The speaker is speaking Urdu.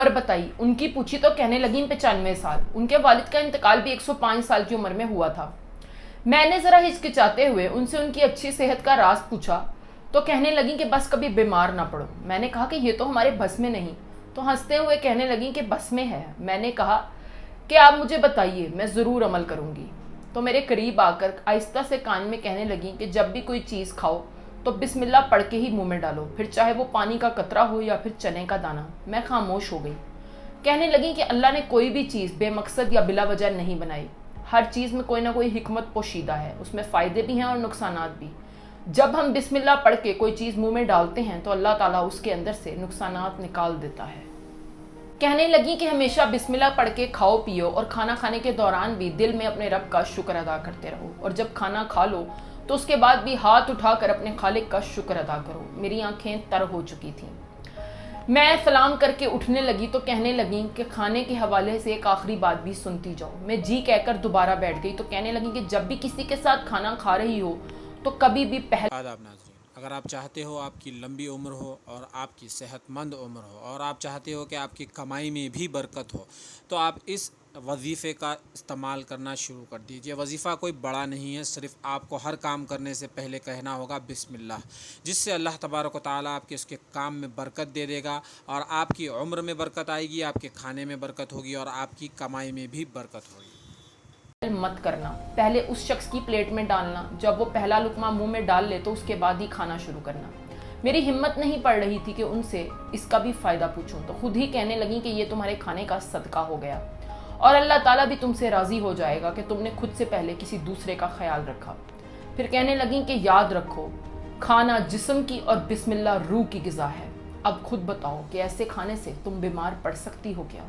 اور بتائی ان کی پوچھی تو کہنے لگیں 95 سال. ان کے والد کا انتقال بھی 105 سال کی عمر میں ہوا تھا. میں نے ذرا ہچکچاتے ہوئے ان سے ان کی اچھی صحت کا راز پوچھا تو کہنے لگیں کہ بس کبھی بیمار نہ پڑو. میں نے کہا کہ یہ تو ہمارے بس میں نہیں. تو ہنستے ہوئے کہنے لگیں کہ بس میں ہے. میں نے کہا کہ آپ مجھے بتائیے، میں ضرور عمل کروں گی. تو میرے قریب آ کر آہستہ سے کان میں کہنے لگیں کہ جب بھی کوئی چیز کھاؤ تو بسم اللہ پڑھ کے ہی منہ میں ڈالو، پھر چاہے وہ پانی کا قطرہ ہو یا پھر چنے کا دانہ. میں خاموش ہو گئی. کہنے لگیں کہ اللہ نے کوئی بھی چیز بے مقصد یا بلا وجہ نہیں بنائی. ہر چیز میں کوئی نہ کوئی حکمت پوشیدہ ہے، اس میں فائدے بھی ہیں اور نقصانات بھی. جب ہم بسم اللہ پڑھ کے کوئی چیز منہ میں ڈالتے ہیں تو اللہ تعالیٰ اس کے اندر سے نقصانات نکال دیتا ہے. کہنے لگیں کہ ہمیشہ بسم اللہ پڑھ کے کھاؤ پیو اور کھانا کھانے کے دوران بھی دل میں اپنے رب کا شکر ادا کرتے رہو، اور جب کھانا کھا لو تو اس کے بعد بھی ہاتھ اٹھا کر اپنے خالق کا شکر ادا کرو. میری آنکھیں تر ہو چکی تھیں. میں سلام کر کے اٹھنے لگی تو کہنے لگیں کہ کھانے کے حوالے سے ایک آخری بات بھی سنتی جاؤ. میں جی کہہ کر دوبارہ بیٹھ گئی تو کہنے لگیں کہ جب بھی کسی کے ساتھ کھانا کھا رہی ہو تو کبھی بھی آداب ناظرین، اگر آپ چاہتے ہو آپ کی لمبی عمر ہو اور آپ کی صحت مند عمر ہو، اور آپ چاہتے ہو کہ آپ کی کمائی میں بھی برکت ہو، تو آپ اس وظیفے کا استعمال کرنا شروع کر دیجئے. وظیفہ کوئی بڑا نہیں ہے، صرف آپ کو ہر کام کرنے سے پہلے کہنا ہوگا بسم اللہ، جس سے اللہ تبارک و تعالیٰ آپ کے اس کے کام میں برکت دے دے گا، اور آپ کی عمر میں برکت آئے گی، آپ کے کھانے میں برکت ہوگی، اور آپ کی کمائی میں بھی برکت ہوگی. مت کرنا. پہلے اس شخص کی پلیٹ میں ڈالنا، جب وہ پہلا لقمہ منہ میں ڈال لے تو اس کے بعد ہی کھانا شروع کرنا. میری ہمت نہیں پڑ رہی تھی کہ ان سے اس کا بھی فائدہ پوچھوں، تو خود ہی کہنے لگیں کہ یہ تمہارے کھانے کا صدقہ ہو گیا، اور اللہ تعالیٰ بھی تم سے راضی ہو جائے گا کہ تم نے خود سے پہلے کسی دوسرے کا خیال رکھا. پھر کہنے لگیں کہ یاد رکھو، کھانا جسم کی اور بسم اللہ روح کی غذا ہے. اب خود بتاؤ کہ ایسے کھانے سے تم بیمار پڑ سکتی ہو کیا؟